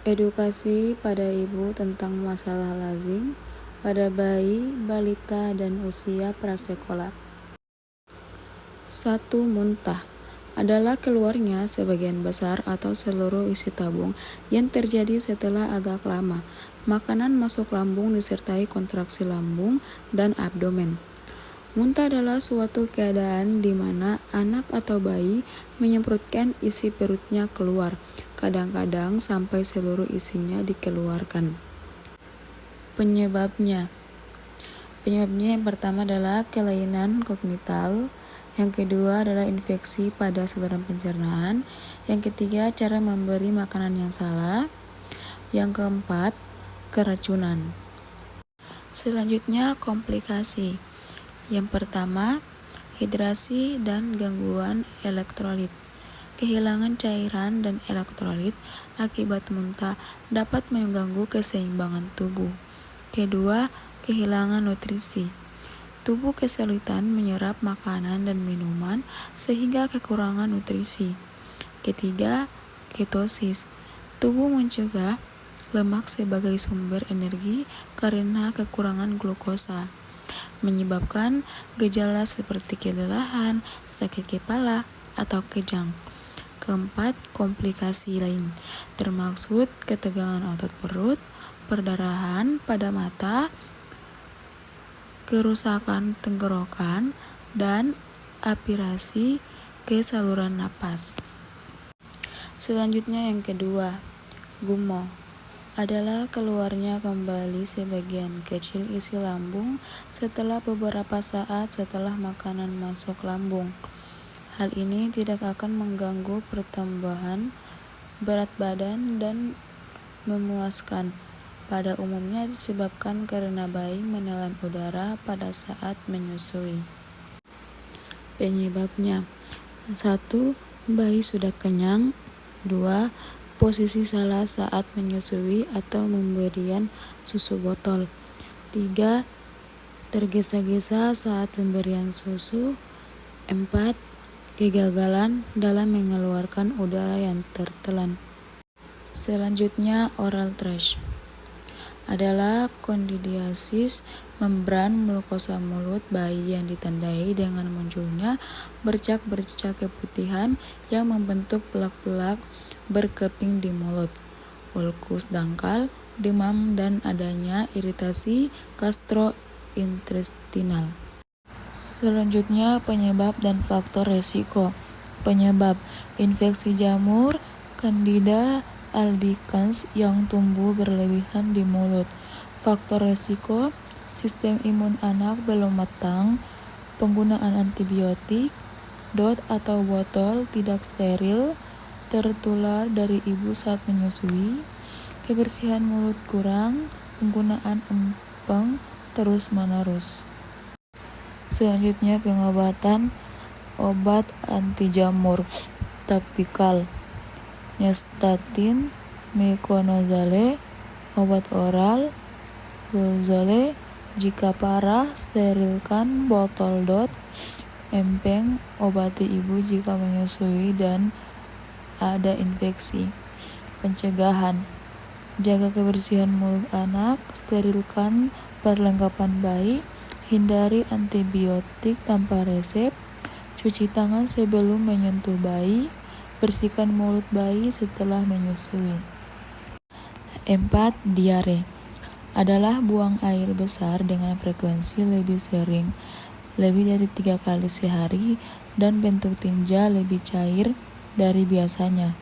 Edukasi pada ibu tentang masalah lazim pada bayi, balita, dan usia prasekolah. 1. Muntah adalah keluarnya sebagian besar atau seluruh isi tabung yang terjadi setelah agak lama makanan masuk lambung disertai kontraksi lambung dan abdomen. Muntah adalah suatu keadaan di mana anak atau bayi menyemprotkan isi perutnya keluar, kadang-kadang sampai seluruh isinya dikeluarkan. Penyebabnya yang pertama adalah kelainan kognital, yang kedua adalah infeksi pada saluran pencernaan, yang ketiga cara memberi makanan yang salah, yang keempat keracunan. Selanjutnya komplikasi. Yang pertama, hidrasi dan gangguan elektrolit. Kehilangan cairan dan elektrolit akibat muntah dapat mengganggu keseimbangan tubuh. Kedua, kehilangan nutrisi. Tubuh kesulitan menyerap makanan dan minuman sehingga kekurangan nutrisi. Ketiga, ketosis. Tubuh mencegah lemak sebagai sumber energi karena kekurangan glukosa, menyebabkan gejala seperti kelelahan, sakit kepala, atau kejang. Keempat, komplikasi lain, termaksud ketegangan otot perut, perdarahan pada mata, kerusakan tenggorokan, dan aspirasi ke saluran napas. Selanjutnya yang kedua, gumo adalah keluarnya kembali sebagian kecil isi lambung setelah beberapa saat setelah makanan masuk lambung. Hal ini tidak akan mengganggu pertambahan berat badan dan memuaskan. Pada umumnya disebabkan karena bayi menelan udara pada saat menyusui. Penyebabnya: 1. Bayi sudah kenyang. 2. Posisi salah saat menyusui atau memberian susu botol. 3. Tergesa-gesa saat pemberian susu. 4. Kegagalan dalam mengeluarkan udara yang tertelan. Selanjutnya, oral thrush adalah kandidiasis membran mukosa mulut bayi yang ditandai dengan munculnya bercak-bercak keputihan yang membentuk pelak-pelak berkeping di mulut, ulkus dangkal, demam, dan adanya iritasi gastrointestinal. Selanjutnya, penyebab dan faktor resiko. Penyebab: infeksi jamur Candida albicans yang tumbuh berlebihan di mulut. Faktor resiko: sistem imun anak belum matang, penggunaan antibiotik, DOT atau botol tidak steril, tertular dari ibu saat menyusui, kebersihan mulut kurang, penggunaan empeng terus-menerus. Selanjutnya, pengobatan. Obat anti jamur topikal, nystatin, metronidazole, obat oral, fluzole. Jika parah, sterilkan botol DOT, empeng, obati ibu jika menyusui dan ada infeksi. Pencegahan: jaga kebersihan mulut anak, sterilkan perlengkapan bayi, hindari antibiotik tanpa resep, cuci tangan sebelum menyentuh bayi, bersihkan mulut bayi setelah menyusui. 4. Diare adalah buang air besar dengan frekuensi lebih sering, lebih dari 3 kali sehari, dan bentuk tinja lebih cair dari biasanya.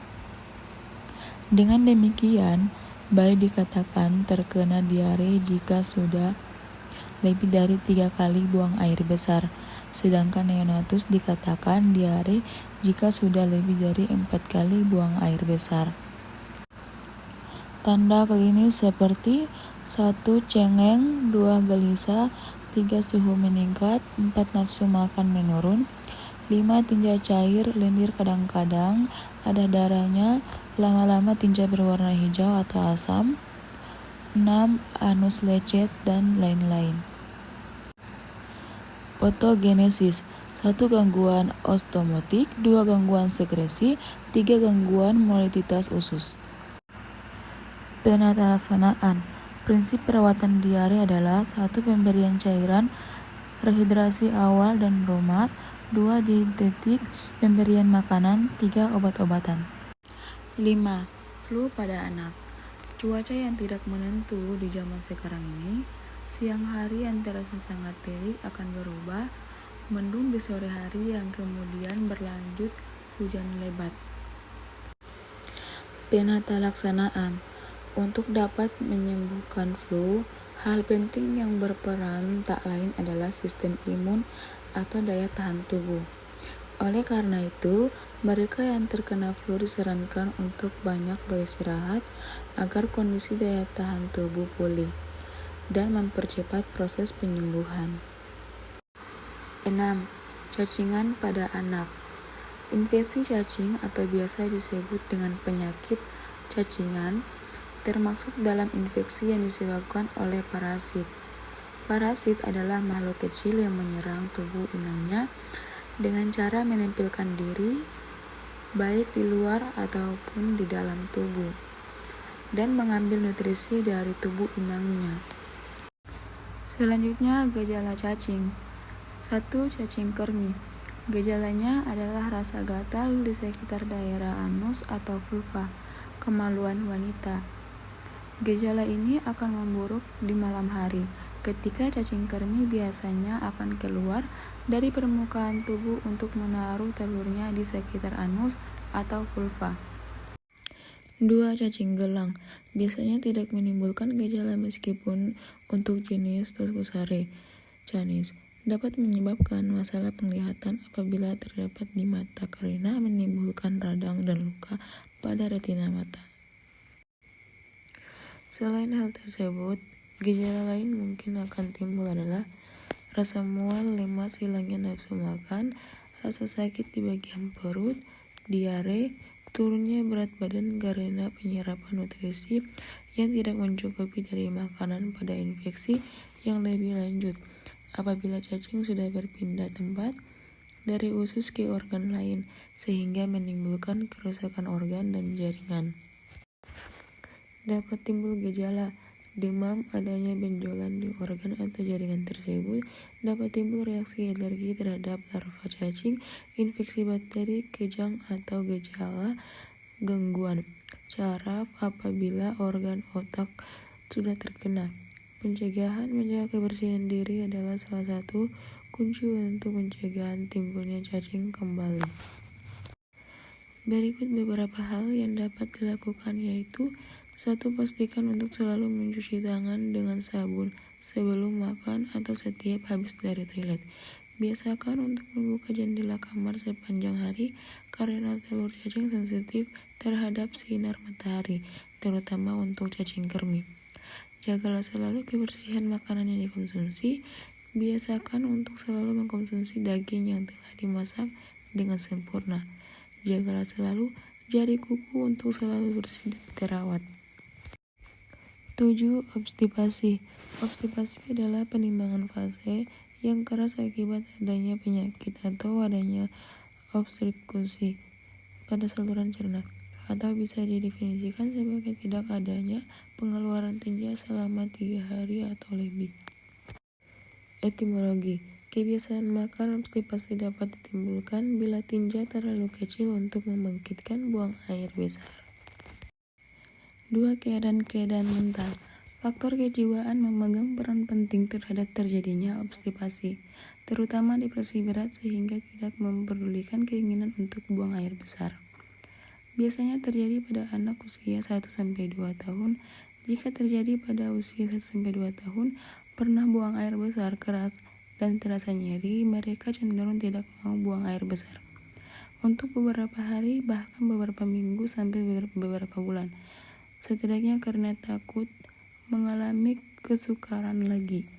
Dengan demikian, bayi dikatakan terkena diare jika sudah lebih dari 3 kali buang air besar, sedangkan neonatus dikatakan diare jika sudah lebih dari 4 kali buang air besar. Tanda klinis seperti 1. Cengeng, 2. gelisah, 3. suhu meningkat, 4. nafsu makan menurun, 5. tinja cair, lendir kadang-kadang, ada darahnya, lama-lama tinja berwarna hijau atau asam, 6. anus lecet, dan lain-lain. Patogenesis: 1. gangguan ostomotik, 2. gangguan sekresi, 3. gangguan motility usus. Penata laksanaan. Prinsip perawatan diare adalah 1. Pemberian cairan rehidrasi awal dan bromat, 2. Dietetik, pemberian makanan, 3. Obat-obatan. 5. Flu pada anak. Cuaca yang tidak menentu di zaman sekarang ini, siang hari yang terasa sangat terik akan berubah mendung di sore hari yang kemudian berlanjut hujan lebat. Penata laksanaan. Untuk dapat menyembuhkan flu, hal penting yang berperan tak lain adalah sistem imun atau daya tahan tubuh. Oleh karena itu, mereka yang terkena flu disarankan untuk banyak beristirahat agar kondisi daya tahan tubuh pulih dan mempercepat proses penyembuhan. 6. Cacingan pada anak. Infeksi cacing atau biasa disebut dengan penyakit cacingan termasuk dalam infeksi yang disebabkan oleh parasit. Parasit adalah makhluk kecil yang menyerang tubuh inangnya dengan cara menempelkan diri baik di luar ataupun di dalam tubuh dan mengambil nutrisi dari tubuh inangnya. Selanjutnya, gejala cacing. 1. Cacing kremi. Gejalanya adalah rasa gatal di sekitar daerah anus atau vulva, kemaluan wanita. Gejala ini akan memburuk di malam hari, ketika cacing kremi biasanya akan keluar dari permukaan tubuh untuk menaruh telurnya di sekitar anus atau vulva. 2. Cacing gelang. Biasanya tidak menimbulkan gejala meskipun untuk jenis Toscosare canis dapat menyebabkan masalah penglihatan apabila terdapat di mata karena menimbulkan radang dan luka pada retina mata. Selain hal tersebut, gejala lain mungkin akan timbul adalah rasa mual, lemas, hilangnya nafsu makan, rasa sakit di bagian perut, diare, turunnya berat badan karena penyerapan nutrisi yang tidak mencukupi dari makanan pada infeksi yang lebih lanjut apabila cacing sudah berpindah tempat dari usus ke organ lain sehingga menimbulkan kerusakan organ dan jaringan. Dapat timbul gejala demam, adanya benjolan di organ atau jaringan tersebut, dapat timbul reaksi alergi terhadap larva cacing, infeksi bakteri, kejang, atau gejala gangguan saraf apabila organ otak sudah terkena. Pencegahan menjaga kebersihan diri adalah salah satu kunci untuk pencegahan timbulnya cacing kembali. Berikut beberapa hal yang dapat dilakukan yaitu 1. Pastikan untuk selalu mencuci tangan dengan sabun sebelum makan atau setiap habis dari toilet. Biasakan untuk membuka jendela kamar sepanjang hari karena telur cacing sensitif terhadap sinar matahari, terutama untuk cacing kremi. Jagalah selalu kebersihan makanan yang dikonsumsi. Biasakan untuk selalu mengkonsumsi daging yang telah dimasak dengan sempurna. Jagalah selalu jari kuku untuk selalu bersih dan terawat. 7. Obstipasi. Obstipasi adalah penimbangan fase yang keras akibat adanya penyakit atau adanya obstruksi pada saluran cerna, atau bisa didefinisikan sebagai tidak adanya pengeluaran tinja selama 3 hari atau lebih. Etimologi. Kebiasaan makan obstipasi dapat ditimbulkan bila tinja terlalu kecil untuk membangkitkan buang air besar. 2. Keadaan mental. Faktor kejiwaan memegang peran penting terhadap terjadinya obstipasi, terutama depresi berat sehingga tidak memperdulikan keinginan untuk buang air besar. Biasanya terjadi pada anak usia 1-2 tahun. Jika terjadi pada usia 1-2 tahun, pernah buang air besar keras dan terasa nyeri, mereka cenderung tidak mau buang air besar untuk beberapa hari, bahkan beberapa minggu sampai beberapa bulan, setidaknya karena takut mengalami kesukaran lagi.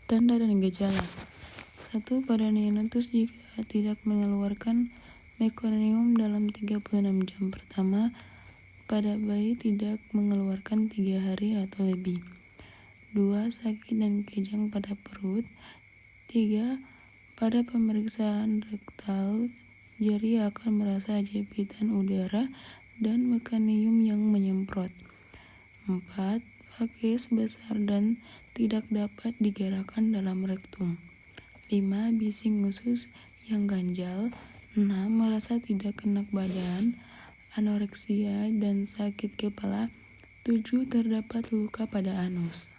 Tanda dan gejala. 1. Pada neonatus jika tidak mengeluarkan mekonium dalam 36 jam pertama, pada bayi tidak mengeluarkan 3 hari atau lebih. 2. Sakit dan kejang pada perut. 3. Pada pemeriksaan rektal, jari akan merasa jepitan udara dan mekanium yang menyemprot. 4. Fakes besar dan tidak dapat digerakkan dalam rektum. 5. Bising usus yang ganjal. 6. Merasa tidak enak badan, anoreksia, dan sakit kepala. 7. Terdapat luka pada anus.